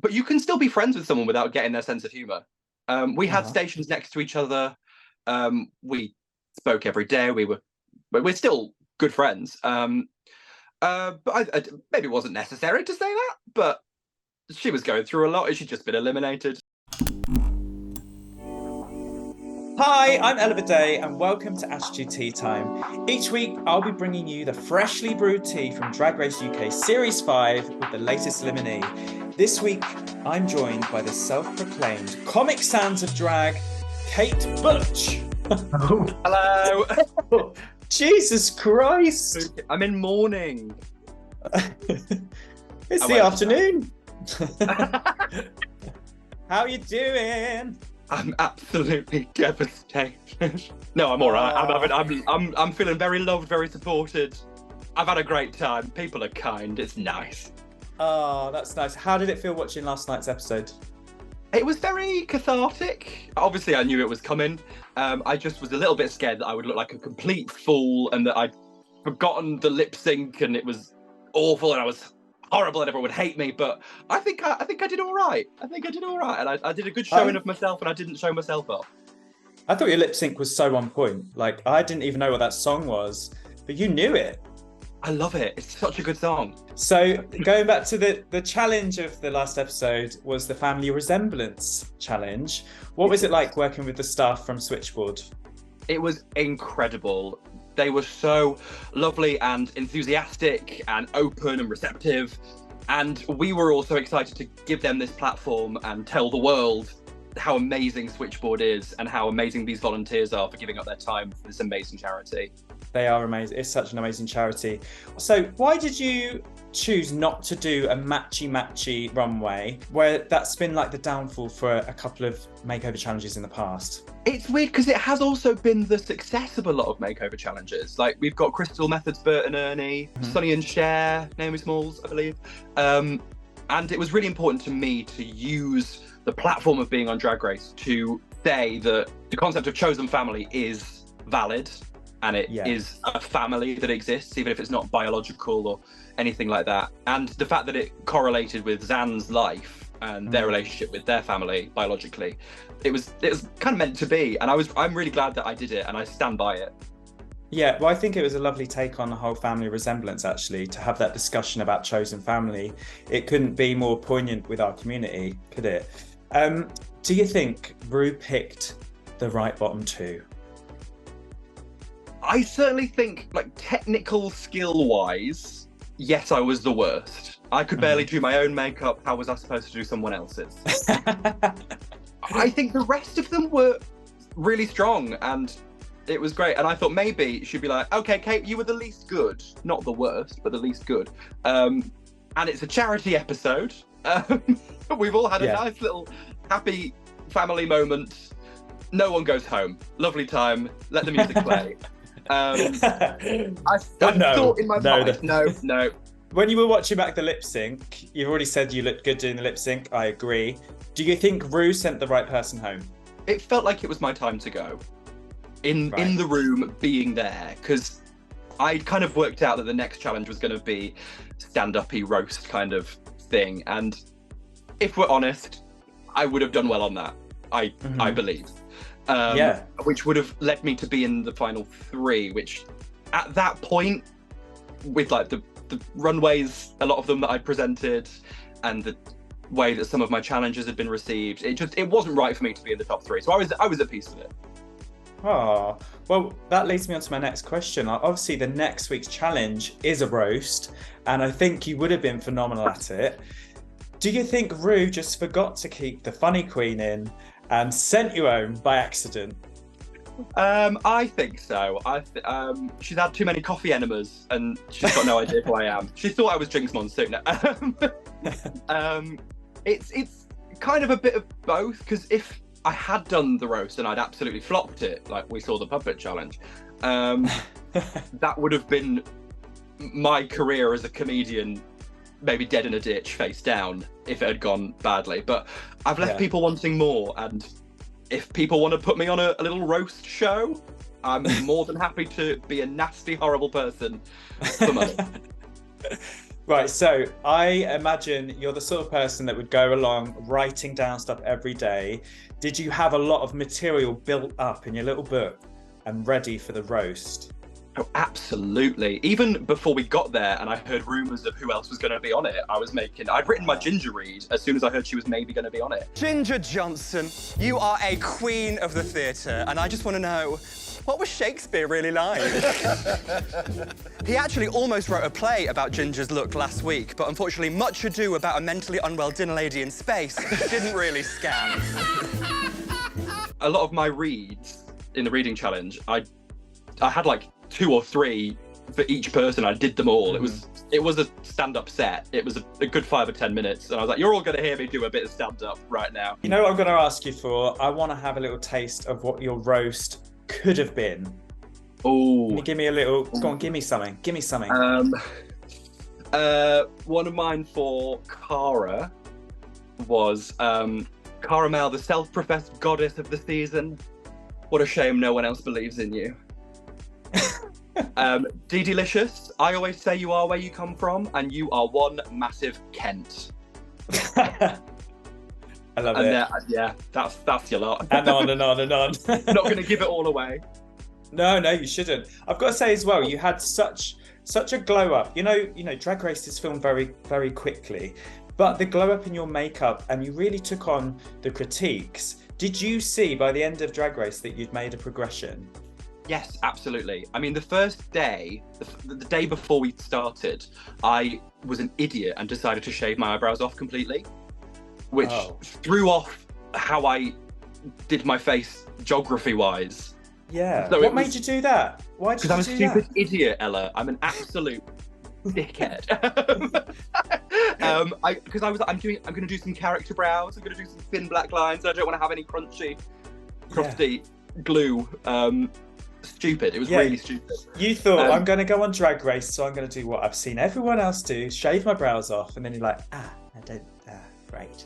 but you can still be friends with someone without getting their sense of humour. We had stations next to each other. We spoke every day. We're still good friends. But maybe it wasn't necessary to say that, but she was going through a lot and she'd just been eliminated. Hi, I'm Ella Vaday and welcome to Attitude Tea Time. Each week, I'll be bringing you the freshly brewed tea from Drag Race UK Series 5 with the latest eliminee. This week, I'm joined by the self-proclaimed Comic Sans of Drag, Kate Butch. Hello. Jesus Christ. I'm in mourning. It's the afternoon. How are you doing? I'm absolutely devastated. No, I'm all right. I'm feeling very loved, very supported. I've had a great time. People are kind. It's nice. Oh, that's nice. How did it feel watching last night's episode? It was very cathartic. Obviously, I knew it was coming. I just was a little bit scared that I would look like a complete fool and that I'd forgotten the lip sync and it was awful and I was horrible and everyone would hate me. But I think I did all right. I and I did a good showing of myself and I didn't show myself off. I thought your lip sync was so on point. Like, I didn't even know what that song was, but you knew it. I love it. It's such a good song. So going back to the challenge of the last episode was the Family Resemblance challenge. What was it like working with the staff from Switchboard? It was incredible. They were so lovely and enthusiastic and open and receptive. And we were also excited to give them this platform and tell the world how amazing Switchboard is and how amazing these volunteers are for giving up their time for this amazing charity. They are amazing. It's such an amazing charity. So why did you choose not to do a matchy runway, where that's been like the downfall for a couple of makeover challenges in the past? It's weird because it has also been the success of a lot of makeover challenges. Like, we've got Crystal Methods, Bert and Ernie, Sonny and Cher, Naomi Smalls, I believe. And it was really important to me to use the platform of being on Drag Race to say that the concept of chosen family is valid and it is a family that exists, even if it's not biological or anything like that. And the fact that it correlated with Zan's life and their relationship with their family biologically, it was kind of meant to be. And I'm really glad that I did it and I stand by it. Yeah, well, I think it was a lovely take on the whole family resemblance, actually, to have that discussion about chosen family. It couldn't be more poignant with our community, could it? Do you think Ru picked the right bottom two? I certainly think, like, technical skill-wise, yes, I was the worst. I could barely do my own makeup. How was I supposed to do someone else's? I think the rest of them were really strong and it was great. And I thought maybe she'd be like, okay, Kate, you were the least good. Not the worst, but the least good. And it's a charity episode. We've all had a nice little happy family moment. No one goes home. Lovely time. Let the music play. I thought in my mind, no. When you were watching back the lip sync, you've already said you looked good doing the lip sync. I agree. Do you think Ru sent the right person home? It felt like it was my time to go. In the room, being there, because I kind of worked out that the next challenge was going to be stand-up-y roast kind of thing, and if we're honest, I would have done well on that. I believe. Which would have led me to be in the final three, which at that point, with like the runways, a lot of them that I presented, and the way that some of my challenges had been received, it wasn't right for me to be in the top three. So I was at peace with it. Oh, well, that leads me on to my next question. Obviously, the next week's challenge is a roast, and I think you would have been phenomenal at it. Do you think Ru just forgot to keep the funny queen in and sent you home by accident? I think so. She's had too many coffee enemas and she's got no idea who I am. She thought I was Jinx Monsoon. It's kind of a bit of both, because if I had done the roast and I'd absolutely flopped it, like we saw the puppet challenge, that would have been my career as a comedian maybe dead in a ditch, face down, if it had gone badly. But I've left people wanting more, and if people want to put me on a little roast show, I'm more than happy to be a nasty, horrible person for money. Right, so I imagine you're the sort of person that would go along writing down stuff every day. Did you have a lot of material built up in your little book and ready for the roast? Oh, absolutely. Even before we got there and I heard rumours of who else was going to be on it, I'd written my Ginger read as soon as I heard she was maybe going to be on it. Ginger Johnson, you are a queen of the theatre, and I just want to know, what was Shakespeare really like? He actually almost wrote a play about Ginger's look last week, but unfortunately Much Ado About a Mentally Unwell Dinner Lady in Space didn't really scan. A lot of my reads in the reading challenge, I had like 2 or 3 for each person. I did them all. It was a stand-up set. It was a good 5 or 10 minutes, and I was like, you're all going to hear me do a bit of stand-up right now. You know what I'm going to ask you for? I want to have a little taste of what your roast could have been. Oh, Can you give me a little? Go on, give me something. Give me something. One of mine for Cara was Caramel, the self-professed goddess of the season. What a shame no one else believes in you. DeDelicious, I always say you are where you come from, and you are one massive Kent. I love it. Yeah, that's your lot. And on and on and on. Not going to give it all away. No, you shouldn't. I've got to say as well, you had such a glow up. You know, Drag Race is filmed very, very quickly, but the glow up in your makeup, and you really took on the critiques. Did you see by the end of Drag Race that you'd made a progression? Yes, absolutely. I mean, the first day, the day before we started, I was an idiot and decided to shave my eyebrows off completely, which threw off how I did my face geography-wise. Yeah. So what made you do that? Why did you do that? Because I'm a stupid idiot, Ella. I'm an absolute dickhead. I'm going to do some character brows. I'm going to do some thin black lines. I don't want to have any crusty glue. Stupid. It was really stupid. You thought, I'm going to go on Drag Race, so I'm going to do what I've seen everyone else do, shave my brows off, and then you're like, great.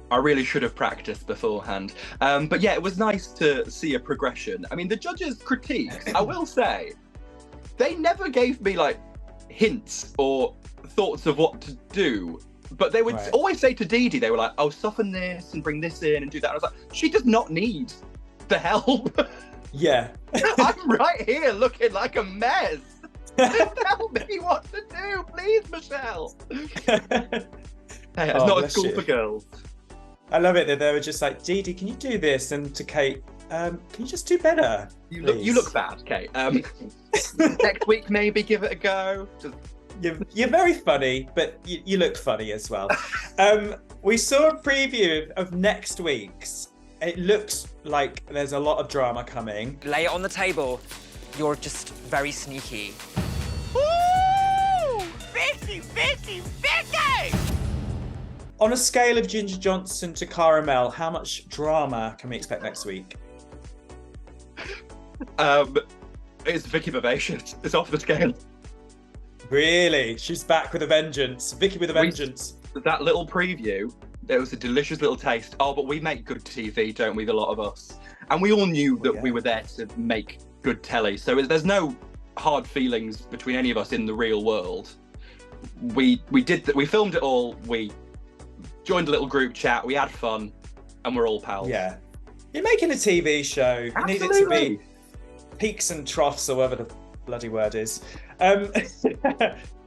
I really should have practiced beforehand. But yeah, it was nice to see a progression. I mean, the judges' critiques, I will say, they never gave me like hints or thoughts of what to do. But they would always say to DeDe, they were like, oh, soften this and bring this in and do that. And I was like, she does not need the help. Yeah. I'm right here looking like a mess. Tell me what to do, please, Michelle. Hey, it's not a school for girls. I love it that they were just like, DeDe, can you do this? And to Kate, can you just do better? You look bad, Kate. Next week, maybe give it a go. You're very funny, but you look funny as well. We saw a preview of next week's. It looks like there's a lot of drama coming. Lay it on the table. You're just very sneaky. Woo! Vicky, Vicky, Vicky! On a scale of Ginger Johnson to Caramel, how much drama can we expect next week? It's Vicki Vivacious. It's off the scale. Really? She's back with a vengeance. Vicky with a vengeance. That little preview, it was a delicious little taste. Oh, but we make good TV, don't we, a lot of us? And we all knew that we were there to make good telly. So there's no hard feelings between any of us in the real world. We filmed it all. We joined a little group chat. We had fun, and we're all pals. Yeah. You're making a TV show. You need it to be peaks and troughs, or whatever the bloody word is.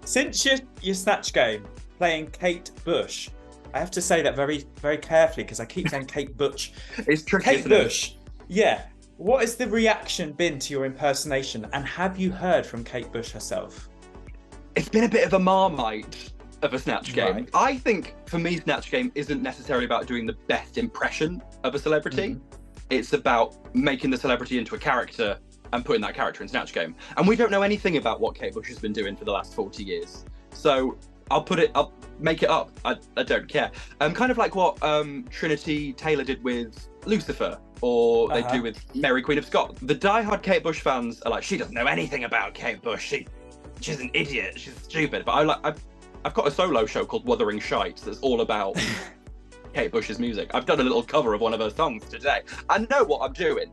Since your Snatch Game, playing Kate Bush, I have to say that very, very carefully because I keep saying Kate Butch. It's tricky. Kate Bush. Yeah. What has the reaction been to your impersonation, and have you heard from Kate Bush herself? It's been a bit of a Marmite of a Snatch Game. Right. I think for me, Snatch Game isn't necessarily about doing the best impression of a celebrity. It's about making the celebrity into a character and putting that character in Snatch Game. And we don't know anything about what Kate Bush has been doing for the last 40 years. So I'll make it up. I don't care. Kind of like what Trinity Taylor did with Lucifer, or they do with Mary Queen of Scots. The diehard Kate Bush fans are like, she doesn't know anything about Kate Bush. She's an idiot. She's stupid. But I've got a solo show called Wuthering Shite that's all about Kate Bush's music. I've done a little cover of one of her songs today. I know what I'm doing.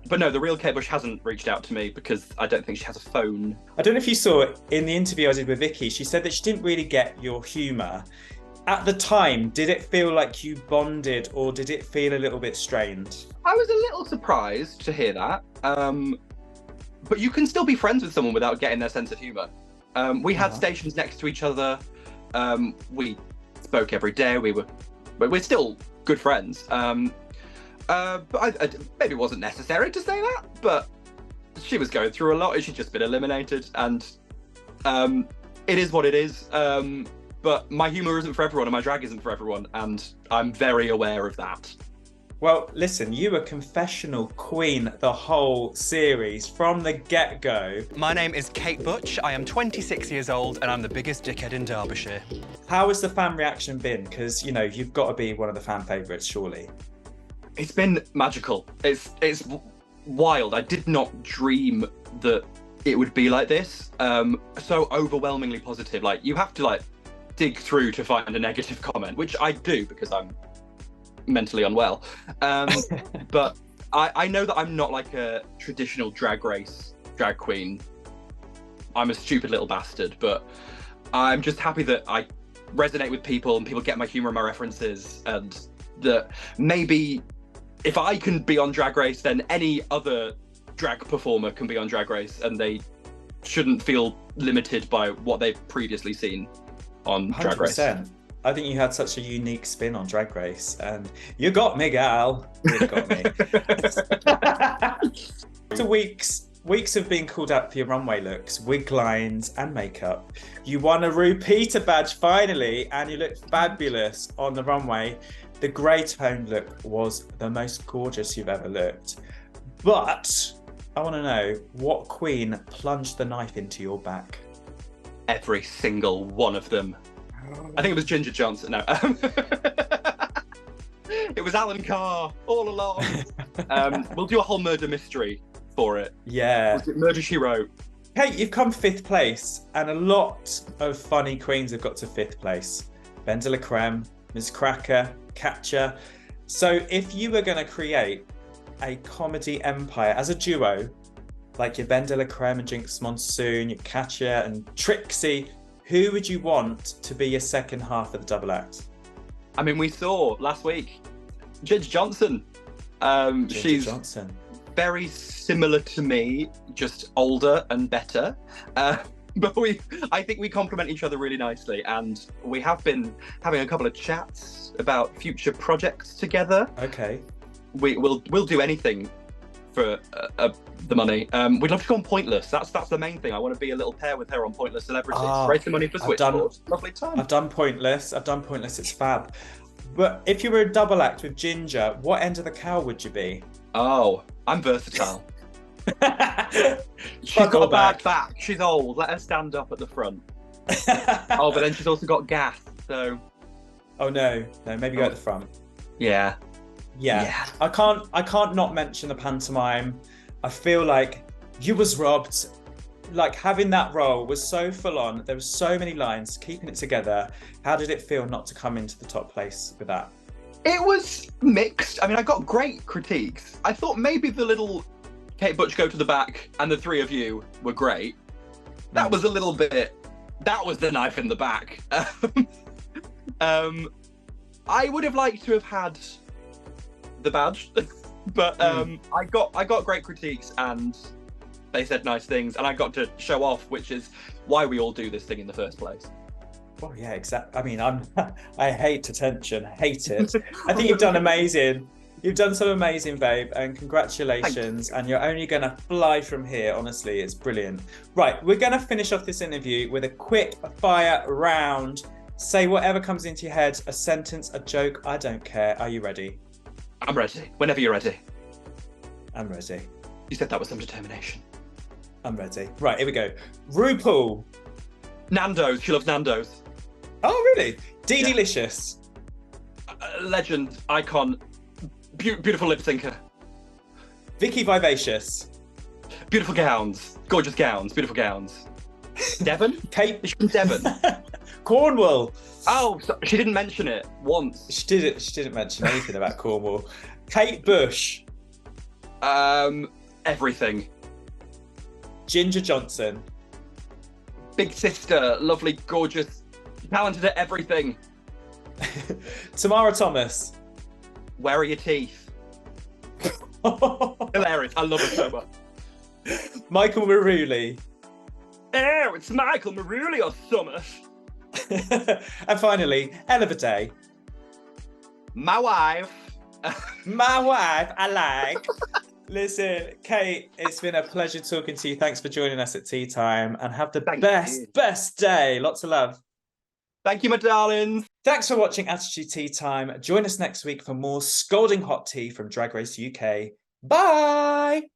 But no, the real Kate Bush hasn't reached out to me because I don't think she has a phone. I don't know if you saw it in the interview I did with Vicki. She said that she didn't really get your humour. At the time, did it feel like you bonded or did it feel a little bit strained? I was a little surprised to hear that. But you can still be friends with someone without getting their sense of humour. We had stations next to each other. We spoke every day. We're still good friends. But maybe it wasn't necessary to say that, but she was going through a lot. She'd just been eliminated, and it is what it is. But my humour isn't for everyone, and my drag isn't for everyone, and I'm very aware of that. Well, listen, you were confessional queen the whole series from the get-go. My name is Kate Butch. I am 26 years old, and I'm the biggest dickhead in Derbyshire. How has the fan reaction been? Because, you know, you've got to be one of the fan favourites, surely. It's been magical. It's wild. I did not dream that it would be like this. So overwhelmingly positive. Like, you have to like dig through to find a negative comment, which I do because I'm mentally unwell. But I know that I'm not like a traditional drag race drag queen. I'm a stupid little bastard, but I'm just happy that I resonate with people and people get my humour and my references, and that maybe if I can be on Drag Race, then any other drag performer can be on Drag Race, and they shouldn't feel limited by what they've previously seen on Drag Race. 100%. I think you had such a unique spin on Drag Race, and you got me, gal. You got me. After weeks of being called out for your runway looks, wig lines, and makeup, you won a RuPeter badge finally, and you looked fabulous on the runway. The grey tone look was the most gorgeous you've ever looked. But I want to know, what queen plunged the knife into your back? Every single one of them. I think it was Ginger Johnson. No. It was Alan Carr all along. We'll do a whole murder mystery for it. Yeah. Was it Murder, She Wrote? Kate, you've come 5th place, and a lot of funny queens have got to 5th place. Ben de la Creme, Ms. Cracker, Catcher. So if you were going to create a comedy empire as a duo, like your Ben de la Creme and Jinx Monsoon, your Catcher and Trixie, who would you want to be your second half of the double act? I mean, we saw last week Ginger Johnson. She's Johnson. Very similar to me, just older and better. But I think we complement each other really nicely, and we have been having a couple of chats about future projects together. Okay. We'll do anything for the money. We'd love to go on Pointless. That's the main thing. I want to be a little pair with her on Pointless Celebrities. Raise the money for Switchboard. Lovely time. I've done Pointless. It's fab. But if you were a double act with Ginger, what end of the cow would you be? Oh, I'm versatile. She's got a bad back. She's old. Let her stand up at the front. Oh, but then she's also got gas. So. Oh no, maybe go at the front. Yeah. I can't not mention the pantomime. I feel like you was robbed. Like, having that role was so full on. There were so many lines, keeping it together. How did it feel not to come into the top place with that? It was mixed. I mean, I got great critiques. I thought maybe the little Kate Butch go to the back and the three of you were great. That was a little bit, that was the knife in the back. I would have liked to have had the badge, but I got great critiques, and they said nice things, and I got to show off, which is why we all do this thing in the first place. Oh yeah, exactly. I mean, I hate attention, hate it. I think you've done amazing. You've done some amazing, babe, and congratulations. And you're only going to fly from here. Honestly, it's brilliant. Right, we're going to finish off this interview with a quick fire round. Say whatever comes into your head, a sentence, a joke, I don't care. Are you ready? I'm ready. Whenever you're ready. I'm ready. You said that with some determination. I'm ready. Right, here we go. RuPaul. Nando's. She loves Nando's. Oh, really? DeDe Delicious. Legend, icon, beautiful lip syncer. Vicki Vivacious. Beautiful gowns, gorgeous gowns, beautiful gowns. Devon? Kate. Is she from Devon? Cornwall. Oh, so she didn't mention it once. She didn't mention anything about Cornwall. Kate Bush. Everything. Ginger Johnson. Big sister, lovely, gorgeous, talented at everything. Tamara Thomas. Where are your teeth? Hilarious. I love it so much. Michael Maruli. Oh, it's Michael Maruli or something. And finally, Ella Vaday. My wife. My wife, I like. Listen, Kate, it's been a pleasure talking to you. Thanks for joining us at Tea Time, and have the best day. Lots of love. Thank you, my darlings. Thanks for watching Attitude Tea Time. Join us next week for more scalding hot tea from Drag Race UK. Bye!